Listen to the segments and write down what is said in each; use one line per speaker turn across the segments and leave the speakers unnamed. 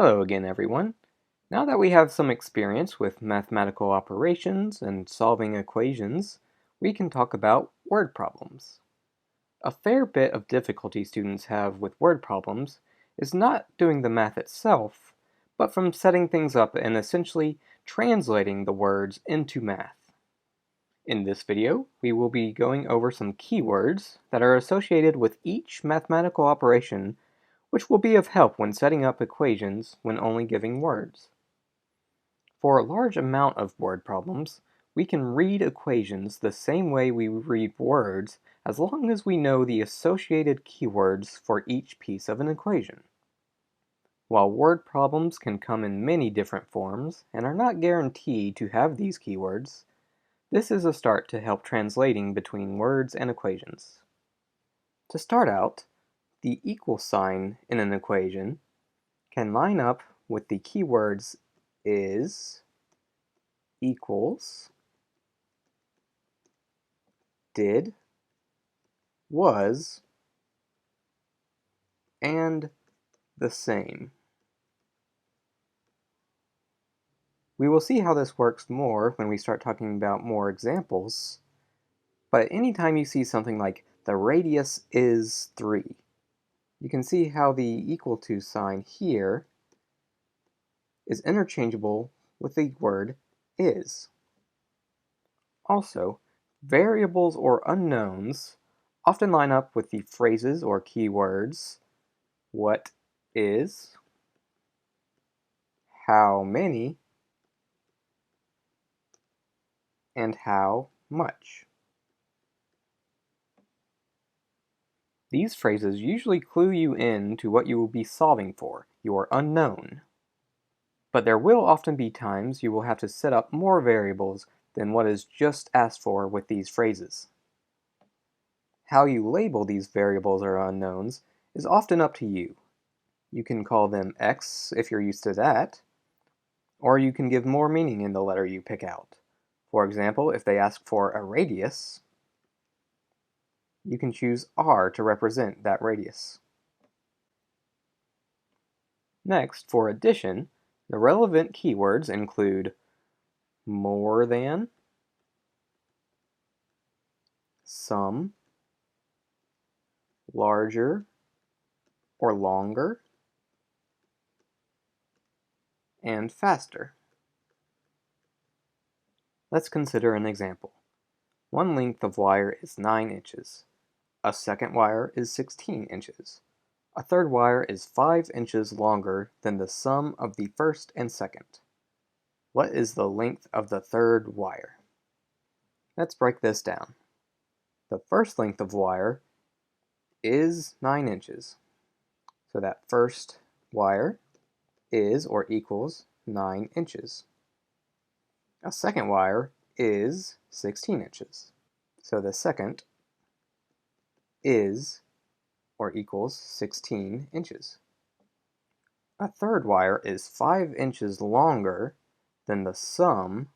Hello again, everyone. Now that we have some experience with mathematical operations and solving equations, we can talk about word problems. A fair bit of difficulty students have with word problems is not doing the math itself, but from setting things up and essentially translating the words into math. In this video, we will be going over some keywords that are associated with each mathematical operation, which will be of help when setting up equations when only giving words. For a large amount of word problems, we can read equations the same way we read words as long as we know the associated keywords for each piece of an equation. While word problems can come in many different forms and are not guaranteed to have these keywords, this is a start to help translating between words and equations. To start out, the equal sign in an equation can line up with the keywords is, equals, did, was, and the same. We will see how this works more when we start talking about more examples, but anytime you see something like the radius is 3, you can see how the equal to sign here is interchangeable with the word is. Also, variables or unknowns often line up with the phrases or keywords what is, how many, and how much. These phrases usually clue you in to what you will be solving for, your unknown. But there will often be times you will have to set up more variables than what is just asked for with these phrases. How you label these variables or unknowns is often up to you. You can call them X if you're used to that, or you can give more meaning in the letter you pick out. For example, if they ask for a radius, you can choose R to represent that radius. Next, for addition, the relevant keywords include more than, some, larger or longer, and faster. Let's consider an example. One length of wire is 9 inches. A second wire is 16 inches. A third wire is 5 inches longer than the sum of the first and second. What is the length of the third wire? Let's break this down. The first length of wire is 9 inches. So that first wire is or equals 9 inches. A second wire is 16 inches. So the second is or equals 16 inches. A third wire is 5 inches longer than the sum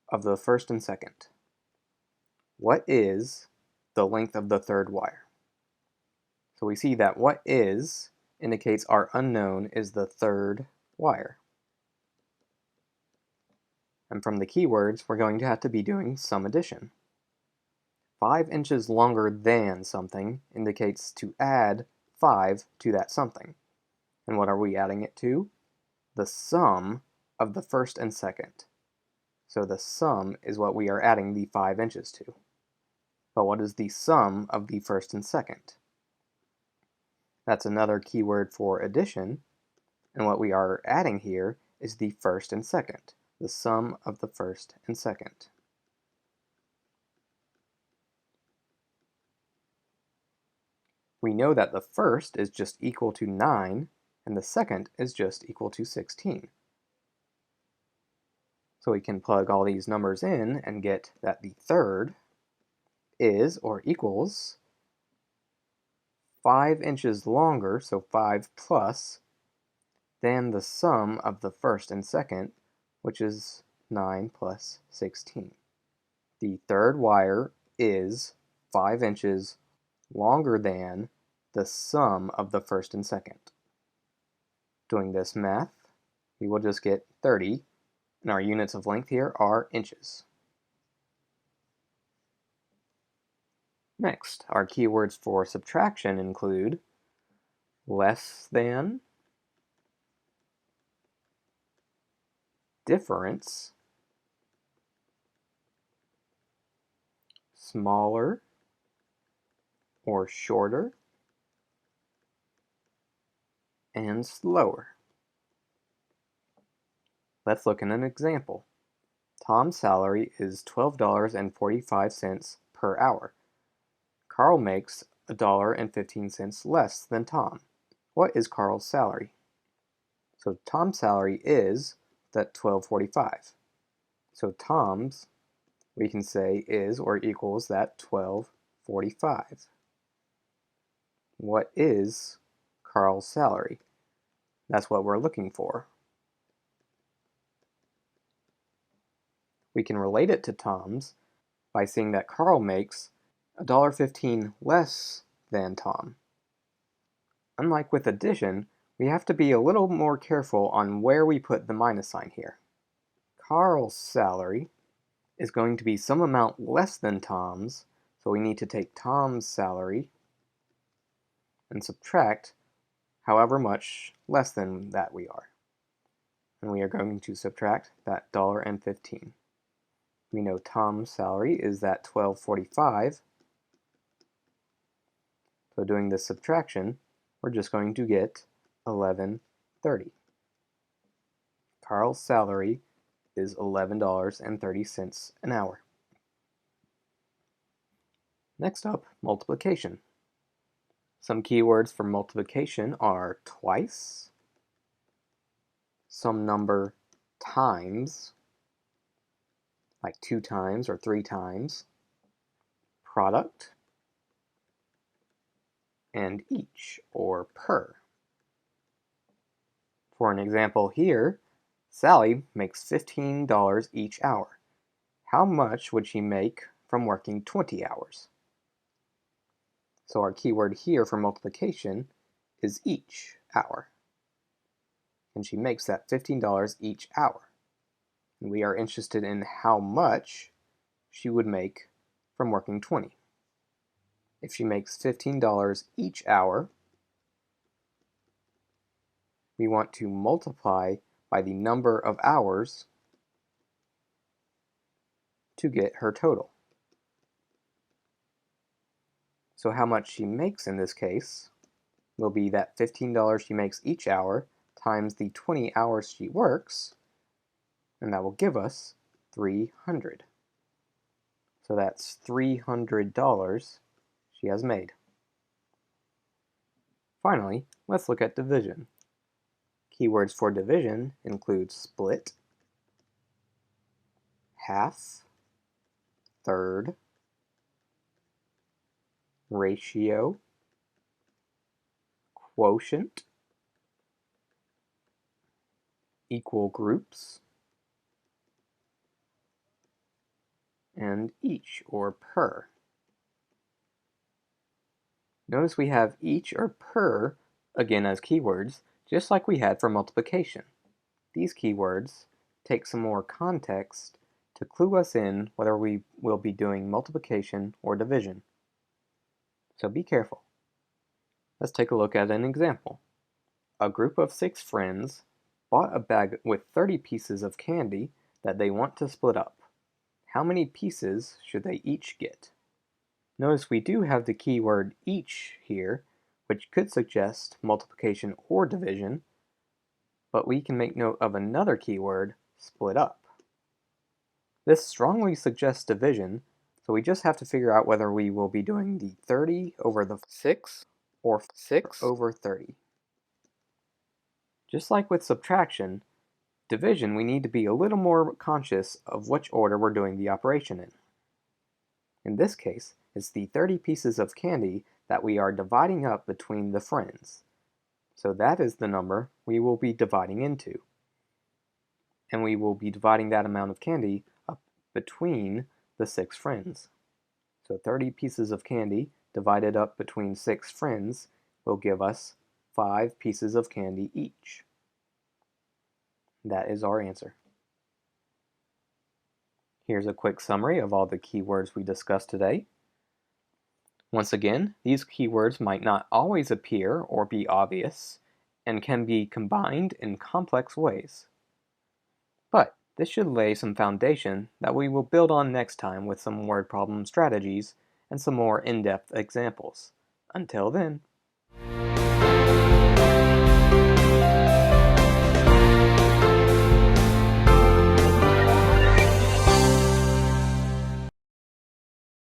of the first and second. What is the length of the third wire? So we see that what is indicates our unknown is the third wire. And from the keywords, we're going to have to be doing some addition. 5 inches longer than something indicates to add 5 to that something. And what are we adding it to? The sum of the first and second. So the sum is what we are adding the 5 inches to. But what is the sum of the first and second? That's another keyword for addition, and what we are adding here is the first and second, the sum of the first and second. We know that the first is just equal to 9, and the second is just equal to 16. So we can plug all these numbers in and get that the third is or equals 5 inches longer, so 5 plus, than the sum of the first and second, which is 9 plus 16. The third wire is 5 inches longer than the sum of the first and second. Doing this math, we will just get 30, and our units of length here are inches. Next, our keywords for subtraction include less than, difference, smaller or shorter, and slower. Let's look at an example. Tom's salary is $12.45 per hour. Carl makes $1.15 less than Tom. What is Carl's salary? So Tom's salary is that $12.45. So Tom's, we can say, is or equals that $12.45. What is Carl's salary? That's what we're looking for. We can relate it to Tom's by seeing that Carl makes $1.15 less than Tom. Unlike with addition, we have to be a little more careful on where we put the minus sign here. Carl's salary is going to be some amount less than Tom's, so we need to take Tom's salary and subtract however much less than that we are. And we are going to subtract that $1.15. We know Tom's salary is that $12.45. So doing this subtraction, we're just going to get $11.30. Carl's salary is $11.30 an hour. Next up, multiplication. Some keywords for multiplication are twice, some number times, like 2 times or 3 times, product, and each or per. For an example here, Sally makes $15 each hour. How much would she make from working 20 hours? So our keyword here for multiplication is each hour. And she makes that $15 each hour. And we are interested in how much she would make from working 20. If she makes $15 each hour, we want to multiply by the number of hours to get her total. So how much she makes in this case will be that $15 she makes each hour times the 20 hours she works, and that will give us $300. So that's $300 she has made. Finally, let's look at division. Keywords for division include split, half, third, ratio, quotient, equal groups, and each or per. Notice we have each or per again as keywords, just like we had for multiplication. These keywords take some more context to clue us in whether we will be doing multiplication or division. So be careful. Let's take a look at an example. A group of 6 friends bought a bag with 30 pieces of candy that they want to split up. How many pieces should they each get? Notice we do have the keyword each here, which could suggest multiplication or division, but we can make note of another keyword, split up. This strongly suggests division, so we just have to figure out whether we will be doing the 30 over the 6 or 6 over 30. Just like with subtraction, division we need to be a little more conscious of which order we're doing the operation in. In this case, it's the 30 pieces of candy that we are dividing up between the friends. So that is the number we will be dividing into. And we will be dividing that amount of candy up between the 6 friends. So 30 pieces of candy divided up between 6 friends will give us 5 pieces of candy each. That is our answer. Here's a quick summary of all the keywords we discussed today. Once again, these keywords might not always appear or be obvious, and can be combined in complex ways. But this should lay some foundation that we will build on next time with some word problem strategies and some more in-depth examples. Until then.